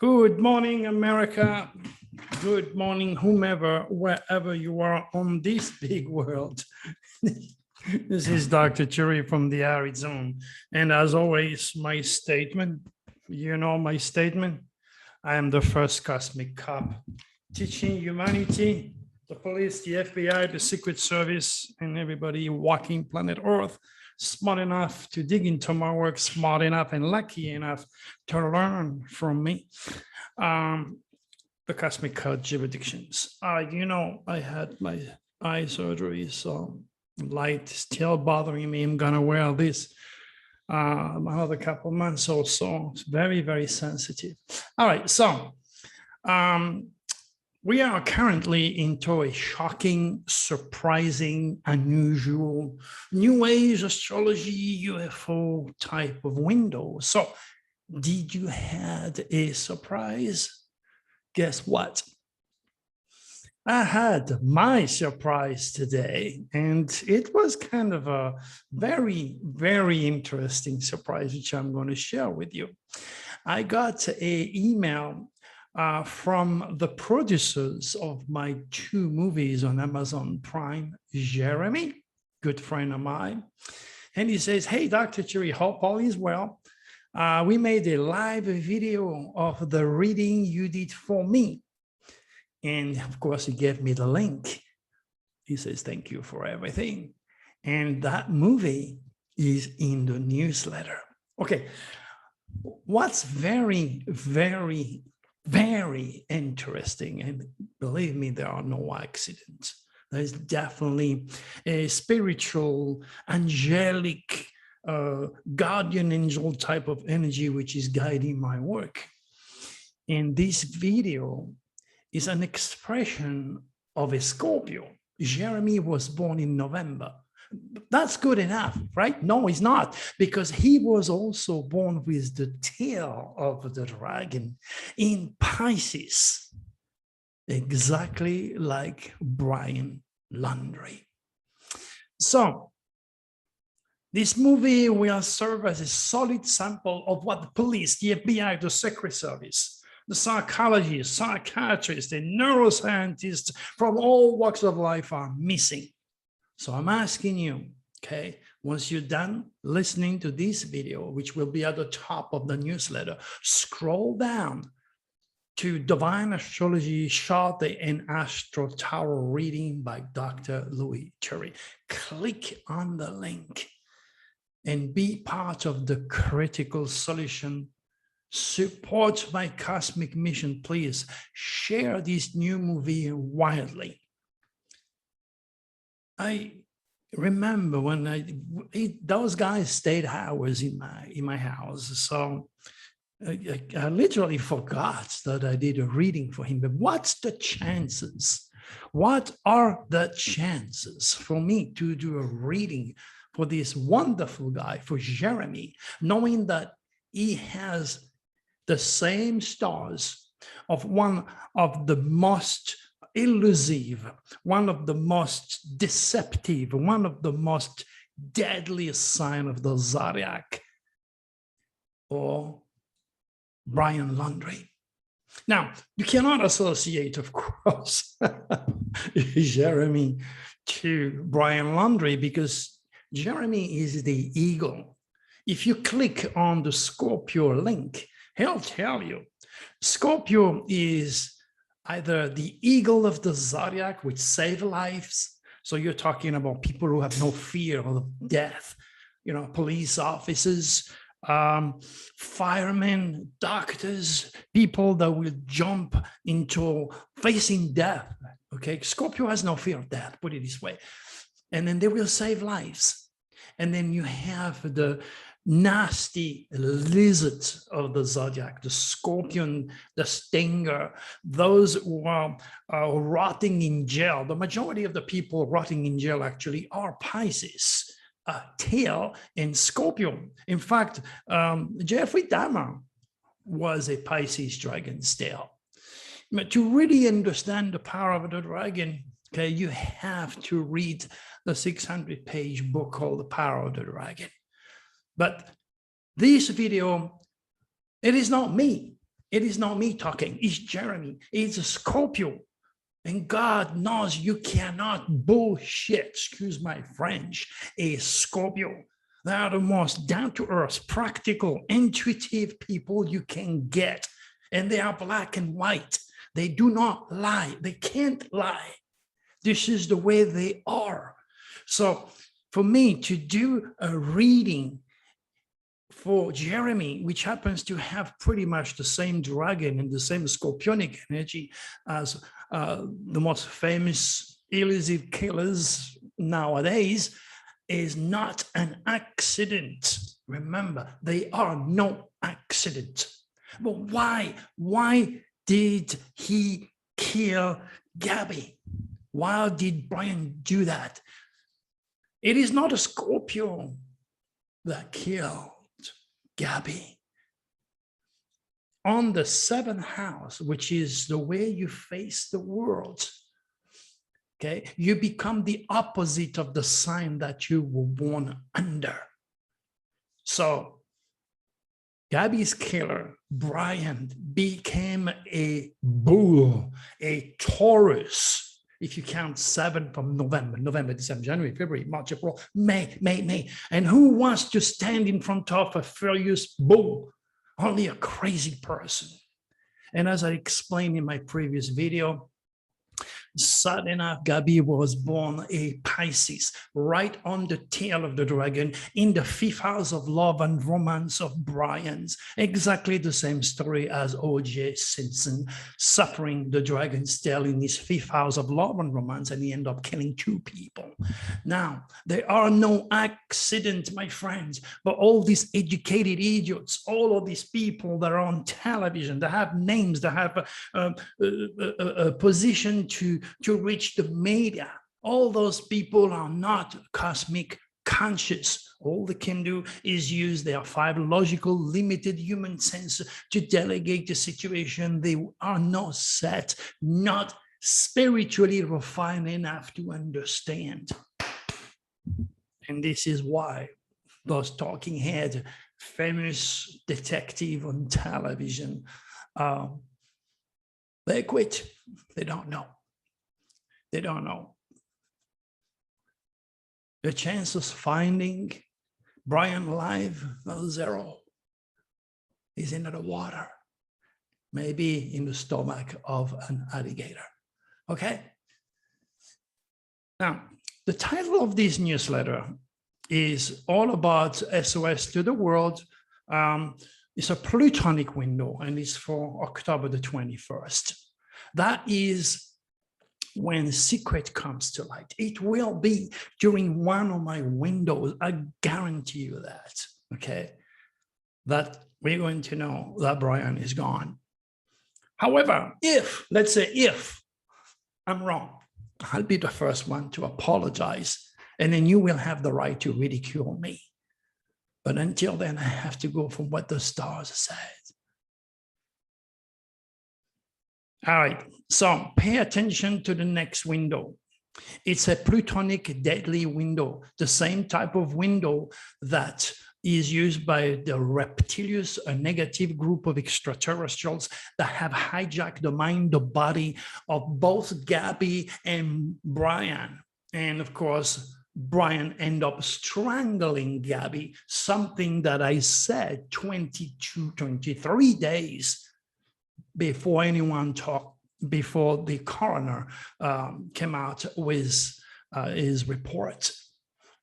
Good morning, America. Good morning, whomever, wherever you are on this big world. This is Dr. Churi from the Arid Zone. And as always, my statement, you know my statement, I am the first cosmic cop teaching humanity, the police, the FBI, the Secret Service, and everybody walking planet Earth smart enough to dig into my work, smart enough and lucky enough to learn from me. The cosmic code jurisdictions. You know, I had my eye surgery, so light is still bothering me. I'm gonna wear this another couple months or so. It's very, very sensitive. All right, so we are currently into a shocking, surprising, unusual, new age astrology, UFO type of window. So did you had a surprise? Guess what? I had my surprise today, and it was kind of a very, very interesting surprise, which I'm going to share with you. I got an email from the producers of my 2 movies on Amazon Prime, Jeremy, good friend of mine. And he says, hey, Dr. Churi, hope all is well. We made a live video of the reading you did for me. And of course, he gave me the link. He says, thank you for everything. And that movie is in the newsletter. Okay, what's very, very, very interesting, and believe me, there are no accidents. There's definitely a spiritual, angelic, guardian angel type of energy which is guiding my work. And this video is an expression of a Scorpio. Jeremy was born in November. That's good enough, right? No, he's not, because he was also born with the tail of the dragon in Pisces, exactly like Brian Laundrie. So this movie will serve as a solid sample of what the police, the FBI, the Secret Service, the psychologists, psychiatrists, and neuroscientists from all walks of life are missing. So I'm asking you, okay, once you're done listening to this video, which will be at the top of the newsletter, scroll down to Divine Astrology Chart and Astro Tarot reading by Dr. Louis Churi. Click on the link and be part of the critical solution. Support my cosmic mission, please. Share this new movie widely. I remember when those guys stayed hours in my house, so I literally forgot that I did a reading for him. But what's the chances? What are the chances for me to do a reading for this wonderful guy, for Jeremy, knowing that he has the same stars of one of the most elusive, one of the most deceptive, one of the most deadly sign of the zodiac, or Brian Laundrie. Now, you cannot associate, of course, Jeremy to Brian Laundrie, because Jeremy is the eagle. If you click on the Scorpio link, he'll tell you Scorpio is either the eagle of the zodiac, which save lives. So you're talking about people who have no fear of death, you know, police officers, firemen, doctors, people that will jump into facing death. Okay, Scorpio has no fear of death, put it this way. And then they will save lives. And then you have the nasty lizard of the zodiac, the scorpion, the stinger, those who are rotting in jail. The majority of the people rotting in jail actually are Pisces, tail, and Scorpio. In fact, Jeffrey Dahmer was a Pisces dragon's tail. But to really understand the power of the dragon, okay, you have to read the 600-page book called The Power of the Dragon. But this video, it is not me. It is not me talking, it's Jeremy. It's a Scorpio. And God knows you cannot bullshit, excuse my French, a Scorpio. They are the most down-to-earth, practical, intuitive people you can get. And they are black and white. They do not lie. They can't lie. This is the way they are. So for me to do a reading for Jeremy, which happens to have pretty much the same dragon and the same scorpionic energy as the most famous elusive killers nowadays, is not an accident. Remember, they are no accident. But why? Why did he kill Gabby? Why did Brian do that? It is not a Scorpio that killed Gabby. On the 7th house, which is the way you face the world, okay, you become the opposite of the sign that you were born under. So Gabby's killer, Brian, became a bull, a Taurus. If you count 7 from November, December, January, February, March, April, May. And who wants to stand in front of a furious bull? Only a crazy person. And as I explained in my previous video, sad enough, Gabby was born a Pisces, right on the tail of the dragon, in the 5th house of love and romance of Brian's. Exactly the same story as O.J. Simpson, suffering the dragon's tail in his 5th house of love and romance, and he ended up killing 2 people. Now, there are no accidents, my friends, but all these educated idiots, all of these people that are on television, that have names, that have a position to reach the media, all those people are not cosmic conscious. All they can do is use their 5 logical, limited human sense to delegate the situation. They are not set, not spiritually refined enough to understand. And this is why those talking head, famous detective on television, they quit. They don't know. They don't know. The chances of finding Brian alive, 0. He's in the water, maybe in the stomach of an alligator. Okay? Now, the title of this newsletter is all about SOS to the world. It's a Plutonic window, and it's for October the 21st. That is when secret comes to light. It will be during one of my windows. I guarantee you that, okay? That we're going to know that Brian is gone. However, let's say if I'm wrong, I'll be the first one to apologize, and then you will have the right to ridicule me. But until then, I have to go from what the stars said. All right, so pay attention to the next window. It's a Plutonic deadly window, the same type of window that is used by the reptilians, a negative group of extraterrestrials that have hijacked the mind, the body of both Gabby and Brian. And of course, Brian ended up strangling Gabby, something that I said 22, 23 days before anyone talked, before the coroner came out with his report.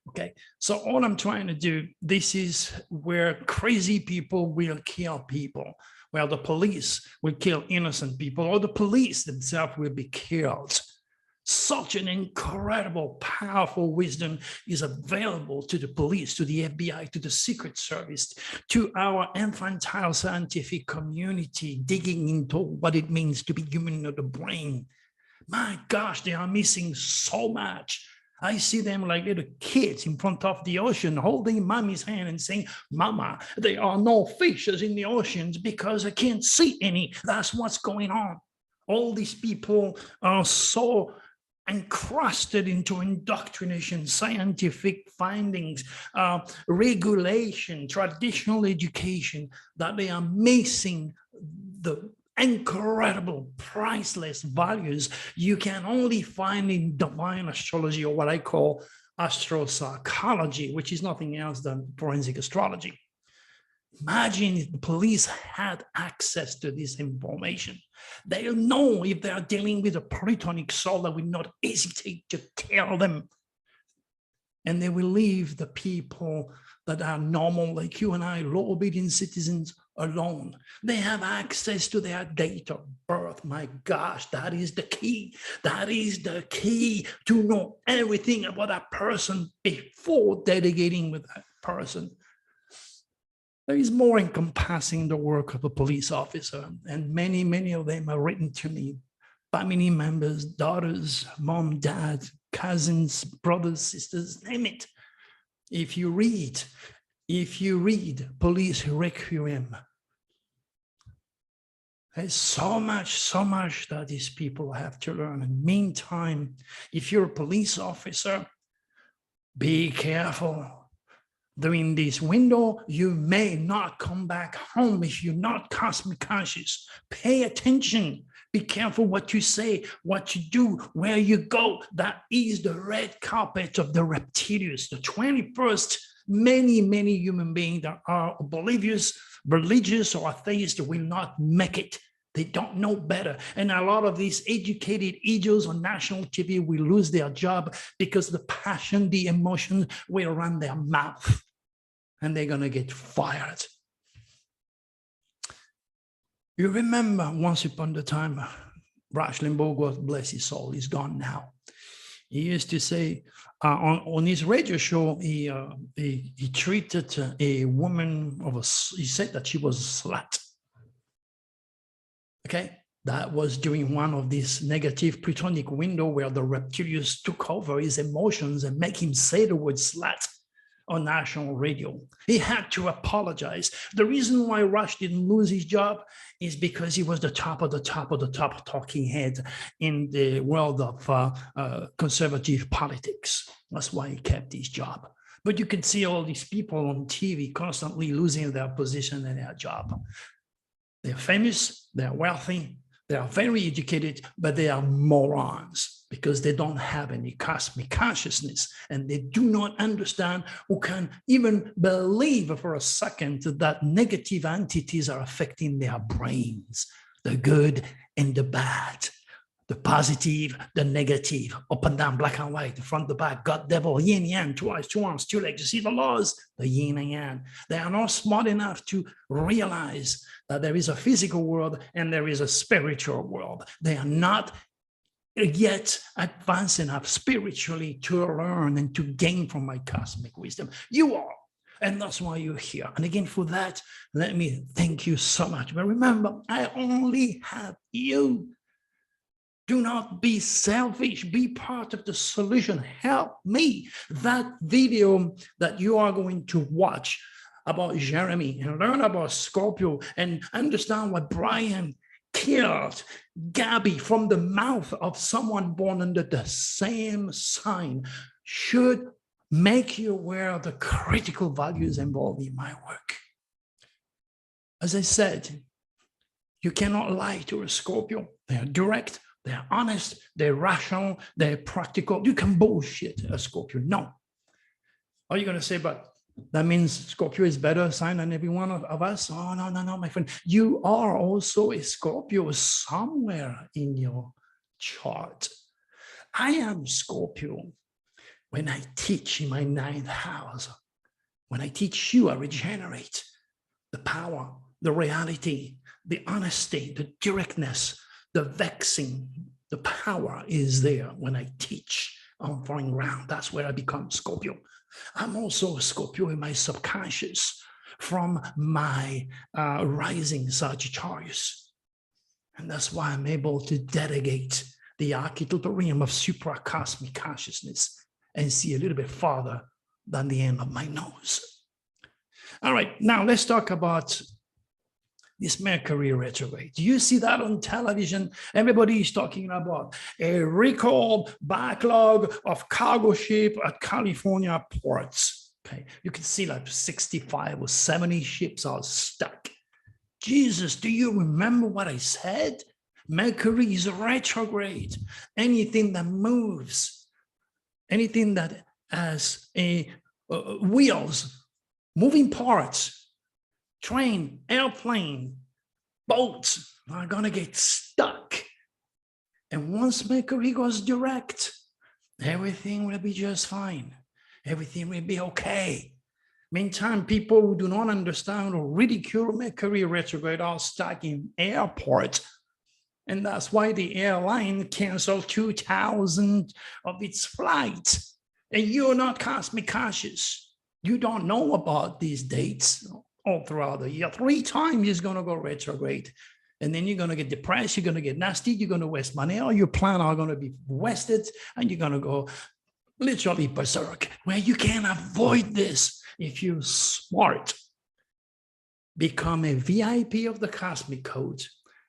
Okay, so all I'm trying to do, this is where crazy people will kill people, where the police will kill innocent people, or the police themselves will be killed. Such an incredible, powerful wisdom is available to the police, to the FBI, to the Secret Service, to our infantile scientific community, digging into what it means to be human of the brain. My gosh, they are missing so much. I see them like little kids in front of the ocean, holding mommy's hand and saying, "Mama, there are no fishes in the oceans because I can't see any." That's what's going on. All these people are so encrusted into indoctrination, scientific findings, regulation, traditional education, that they are missing the incredible, priceless values you can only find in divine astrology, or what I call astropsychology, which is nothing else than forensic astrology. Imagine if the police had access to this information. They'll know if they are dealing with a Plutonic soul that will not hesitate to tell them. And they will leave the people that are normal, like you and I, law-obedient citizens, alone. They have access to their date of birth. My gosh, that is the key. That is the key to know everything about that person before delegating with that person. There is more encompassing the work of a police officer, and many, many of them are written to me. Family members, daughters, mom, dad, cousins, brothers, sisters, name it. If you read Police Requiem, there's so much that these people have to learn. And meantime, if you're a police officer, be careful. During this window, you may not come back home if you're not cosmic conscious. Pay attention. Be careful what you say, what you do, where you go. That is the red carpet of the reptilians. The 21st, many human beings that are oblivious, religious, or atheist will not make it. They don't know better. And a lot of these educated idiots on national TV will lose their job because the passion, the emotion will run their mouth. And they're going to get fired. You remember once upon a time, Rush Limbaugh, God bless his soul, he's gone now. He used to say on his radio show, he treated a woman he said that she was a slut. Okay, that was during one of these negative Plutonic window where the reptilians took over his emotions and make him say the word slut on national radio. He had to apologize. The reason why Rush didn't lose his job is because he was the top of the top talking head in the world of conservative politics. That's why he kept his job. But you can see all these people on TV constantly losing their position and their job. They're famous, they're wealthy, they are very educated, but they are morons because they don't have any cosmic consciousness and they do not understand or can even believe for a second that negative entities are affecting their brains, the good and the bad, the positive, the negative, up and down, black and white, the front, the back, God, devil, yin, yang, twice, two arms, two legs. You see the laws, the yin and yang. They are not smart enough to realize that there is a physical world and there is a spiritual world. They are not yet advanced enough spiritually to learn and to gain from my cosmic wisdom. You are. And that's why you're here. And again, for that, let me thank you so much. But remember, I only have you. Do not be selfish. Be part of the solution. Help me. That video that you are going to watch about Jeremy and learn about Scorpio and understand what Brian killed Gabby from the mouth of someone born under the same sign should make you aware of the critical values involved in my work. As I said, you cannot lie to a Scorpio. They are direct. They're honest, they're rational, they're practical. You can bullshit a Scorpio. No. Are you going to say, but that means Scorpio is better sign than every one of us? Oh, no, my friend. You are also a Scorpio somewhere in your chart. I am Scorpio when I teach in my 9th house. When I teach you, I regenerate the power, the reality, the honesty, the directness, the vexing, the power is there when I teach on foreign ground. That's where I become Scorpio. I'm also a Scorpio in my subconscious from my rising Sagittarius. And that's why I'm able to delegate the archetypal realm of supracosmic consciousness and see a little bit farther than the end of my nose. All right, now let's talk about this Mercury retrograde. Do you see that on television? Everybody is talking about a record backlog of cargo ship at California ports. Okay, you can see like 65 or 70 ships are stuck. Jesus, do you remember what I said? Mercury is retrograde. Anything that moves, anything that has wheels, moving parts, train, airplane, boats are going to get stuck. And once Mercury goes direct, everything will be just fine. Everything will be okay. Meantime, people who do not understand or ridicule Mercury retrograde are stuck in airports. And that's why the airline canceled 2,000 of its flights. And you're not cosmic conscious. You don't know about these dates all throughout the year. 3 times it's going to go retrograde. And then you're going to get depressed, you're going to get nasty, you're going to waste money, all your plans are going to be wasted, and you're going to go literally berserk, where you can avoid this if you're smart. Become a VIP of the Cosmic Code.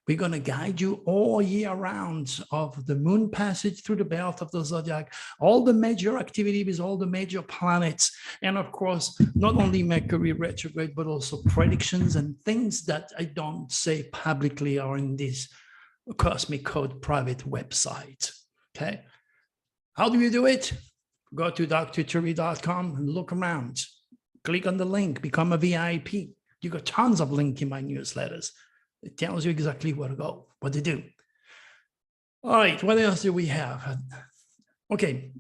We're going to guide you all year round of the moon passage through the belt of the zodiac, all the major activities, all the major planets, and of course, not only Mercury retrograde, but also predictions and things that I don't say publicly are in this Cosmic Code private website. Okay. How do you do it? Go to drturi.com and look around. Click on the link, become a VIP. You got tons of links in my newsletters. It tells you exactly where to go, what to do. All right, what else do we have? Okay.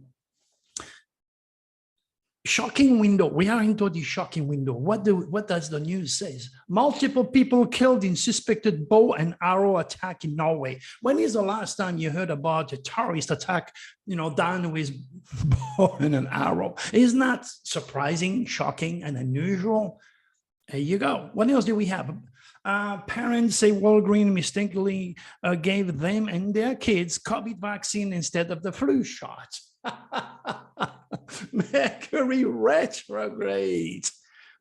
Shocking window. We are into the shocking window. What does the news say? Multiple people killed in suspected bow and arrow attack in Norway. When is the last time you heard about a terrorist attack, done with bow and an arrow? Isn't that surprising, shocking, and unusual? There you go. What else do we have? Parents say Walgreens mistakenly gave them and their kids COVID vaccine instead of the flu shot. Mercury retrograde,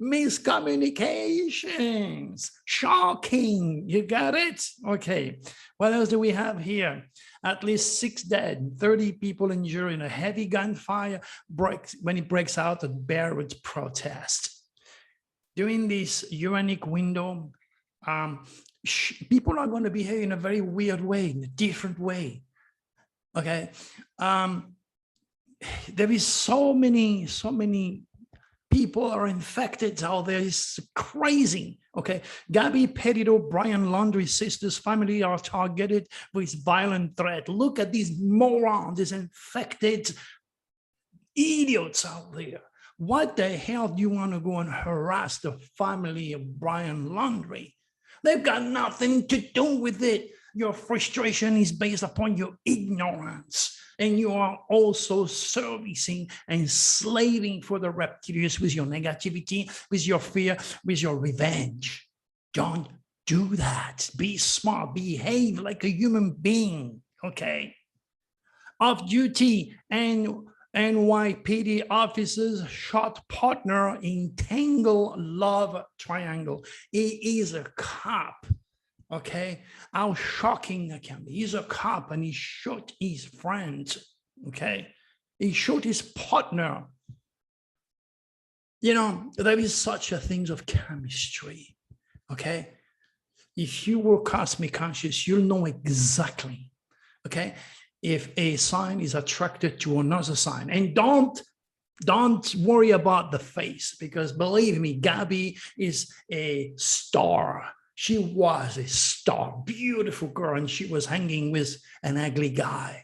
miscommunications, shocking. You got it? Okay. What else do we have here? At least 6 dead, 30 people injured in a heavy gunfire when it breaks out at Beirut protest. During this Uranic window, people are going to behave in a very weird way, in a different way. Okay. There is so many people are infected out there. It's crazy. Okay. Gabby Pettit O'Brien Laundrie sisters family are targeted with violent threat. Look at these morons, these infected idiots out there. What the hell do you want to go and harass the family of Brian Laundrie? They've got nothing to do with it. Your frustration is based upon your ignorance. And you are also servicing and slaving for the reptilians with your negativity, with your fear, with your revenge. Don't do that. Be smart. Behave like a human being. Okay. Off duty and NYPD officers shot partner in tangle love triangle. He is a cop. Okay, how shocking that can be. He's a cop and he shot his friend. Okay, he shot his partner. There is such a thing of chemistry. Okay, if you were cosmic conscious, you'll know exactly. Okay, if a sign is attracted to another sign, and don't worry about the face, because believe me, Gabby is a star. She was a star, beautiful girl, and she was hanging with an ugly guy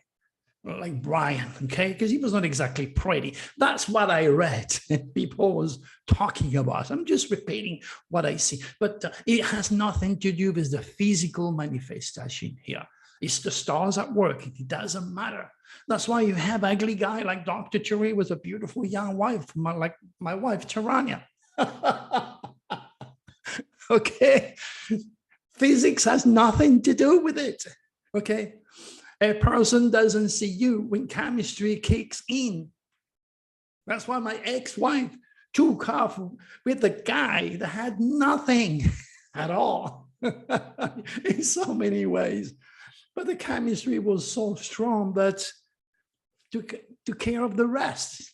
like Brian, okay? Because he was not exactly pretty. That's what I read and people was talking about. I'm just repeating what I see. But it has nothing to do with the physical manifestation here. It's the stars at work. It doesn't matter. That's why you have ugly guy like Dr. Turi with a beautiful young wife, like my wife, Tarania. Okay, physics has nothing to do with it. Okay, a person doesn't see you when chemistry kicks in. That's why my ex-wife took off with a guy that had nothing at all in so many ways. But the chemistry was so strong that took care of the rest.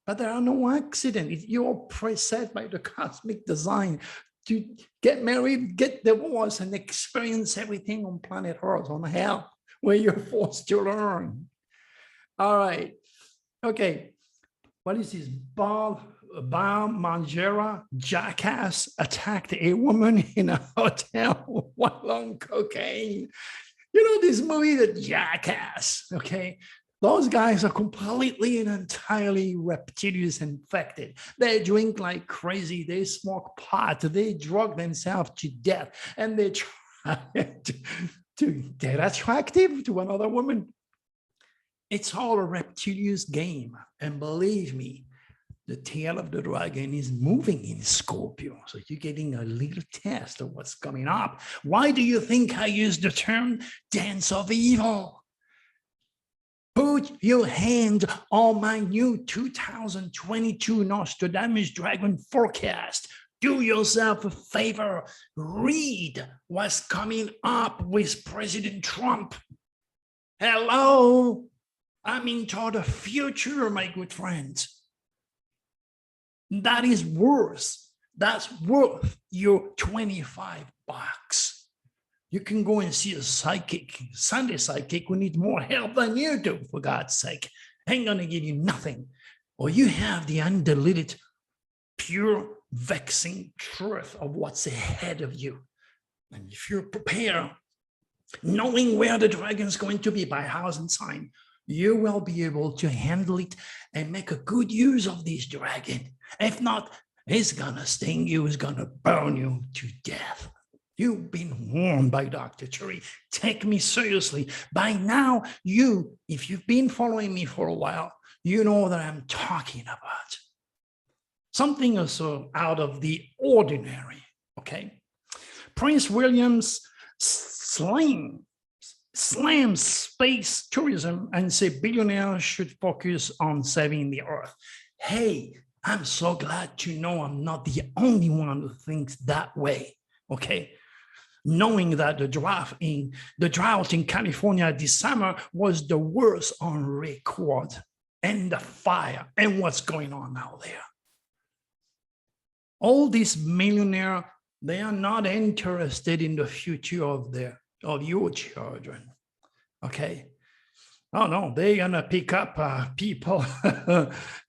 But there are no accidents. You're preset by the cosmic design to get married, get divorced, and experience everything on planet Earth, on hell, where you're forced to learn. All right. Okay. What is this? Bar Manjera jackass attacked a woman in a hotel while on cocaine. You know this movie, The Jackass, okay? Those guys are completely and entirely reptilians infected. They drink like crazy. They smoke pot. They drug themselves to death. And they try to get attractive to another woman. It's all a reptilian's game. And believe me, the tail of the dragon is moving in Scorpio. So you're getting a little taste of what's coming up. Why do you think I use the term dance of evil? Put your hand on my new 2022 Nostradamus Dragon forecast. Do yourself a favor. Read what's coming up with President Trump. Hello? I'm into the future, my good friends. That is worse. That's worth your $25. You can go and see a psychic, Sunday psychic, who needs more help than you do, for God's sake. Ain't gonna give you nothing. Or you have the undiluted, pure, vexing truth of what's ahead of you. And if you're prepared, knowing where the dragon's going to be by house and sign, you will be able to handle it and make a good use of this dragon. If not, it's gonna sting you, it's gonna burn you to death. You've been warned by Dr. Cherry. Take me seriously. By now, if you've been following me for a while, you know that I'm talking about something also out of the ordinary, okay? Prince William's slams space tourism and say billionaires should focus on saving the earth. Hey, I'm so glad to know I'm not the only one who thinks that way, okay? Knowing that the drought in California this summer was the worst on record, and the fire and what's going on out there. All these millionaires, they are not interested in the future of your children, okay? Oh no, they're gonna pick up people,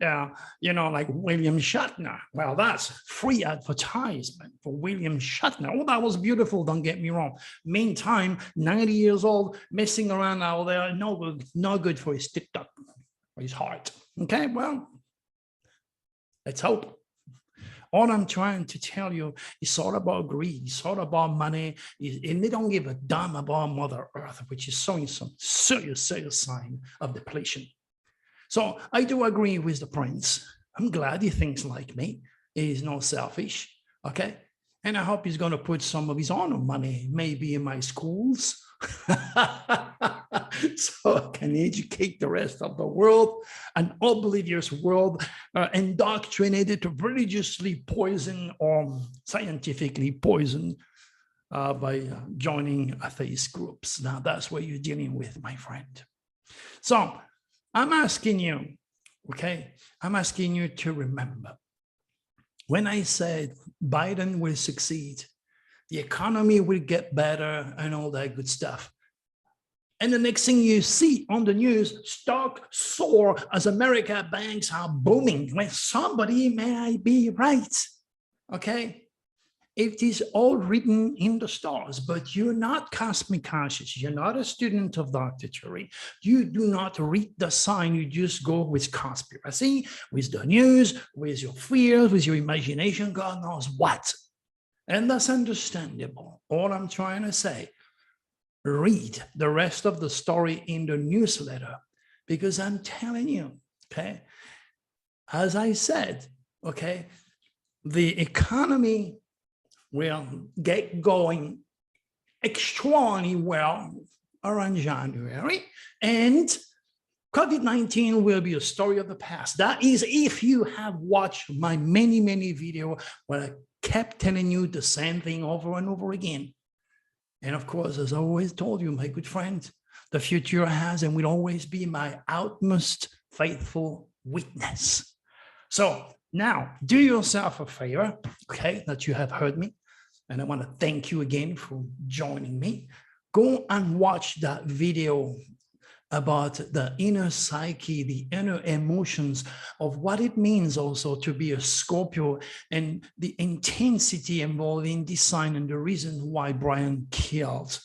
like William Shatner. Well, that's free advertisement for William Shatner. Oh, that was beautiful, don't get me wrong. Meantime, 90 years old, messing around out there, no good for his TikTok, for his heart. Okay, well, let's hope. All I'm trying to tell you is all about greed, it's all about money, and they don't give a damn about Mother Earth, which is showing some serious sign of depletion. So I do agree with the prince. I'm glad he thinks like me. He's not selfish, okay? And I hope he's going to put some of his own money, maybe in my schools, so I can educate the rest of the world, an oblivious world, indoctrinated, religiously poisoned or scientifically poisoned by joining atheist groups. Now that's what you're dealing with, my friend. So I'm asking you, okay? I'm asking you to remember, when I said Biden will succeed, the economy will get better and all that good stuff. And the next thing you see on the news, stock soar as America banks are booming. Well, somebody may be right, okay? It is all written in the stars, but you're not cosmic conscious. You're not a student of Dr. Cherry. You do not read the sign. You just go with conspiracy, with the news, with your fears, with your imagination, God knows what. And that's understandable. All I'm trying to say, read the rest of the story in the newsletter, because I'm telling you, okay, as I said, okay, the economy will get going extraordinarily well around January, and COVID-19 will be a story of the past. That is, if you have watched my many videos where I kept telling you the same thing over and over again. And of course, as I always told you, my good friend, the future has and will always be my utmost faithful witness. So now do yourself a favor, okay, that you have heard me. And I want to thank you again for joining me. Go and watch that video about the inner psyche, the inner emotions of what it means also to be a Scorpio and the intensity involved in this sign and the reason why Brian killed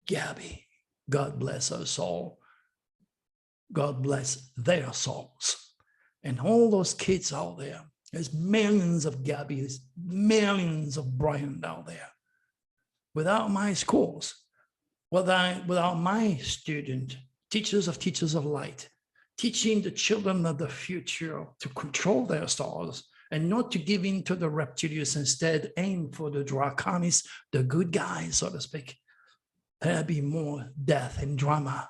Gabby. God bless us all. God bless their souls. And all those kids out there, there's millions of Gabbies, millions of Brian out there. Without my schools, without my student, teachers of light, teaching the children of the future to control their stars and not to give in to the reptilians, instead aim for the draconis, the good guys, so to speak. There'll be more death and drama.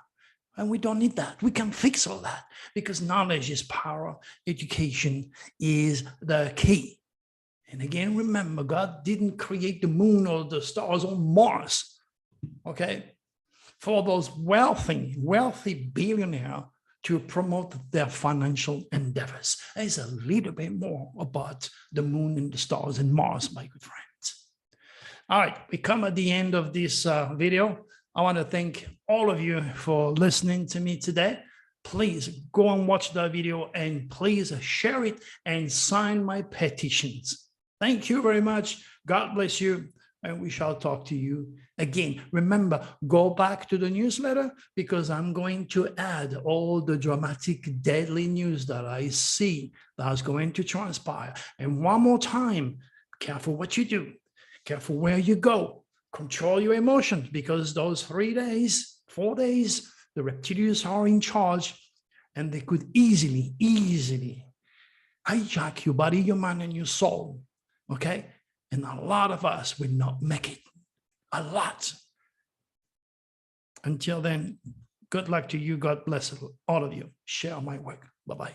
And we don't need that. We can fix all that because knowledge is power. Education is the key. And again, remember, God didn't create the moon or the stars on Mars, okay? For those wealthy billionaires to promote their financial endeavors. There's a little bit more about the moon and the stars and Mars, my good friends. All right, we come at the end of this video. I want to thank all of you for listening to me today. Please go and watch the video and please share it and sign my petitions. Thank you very much. God bless you. And we shall talk to you again. Remember, go back to the newsletter because I'm going to add all the dramatic, deadly news that I see that's going to transpire. And one more time, careful what you do, careful where you go, control your emotions because those 3 days, 4 days, the reptilians are in charge and they could easily hijack your body, your mind, and your soul, okay? And a lot of us will not make it. A lot. Until then, good luck to you. God bless all of you. Share my work. Bye-bye.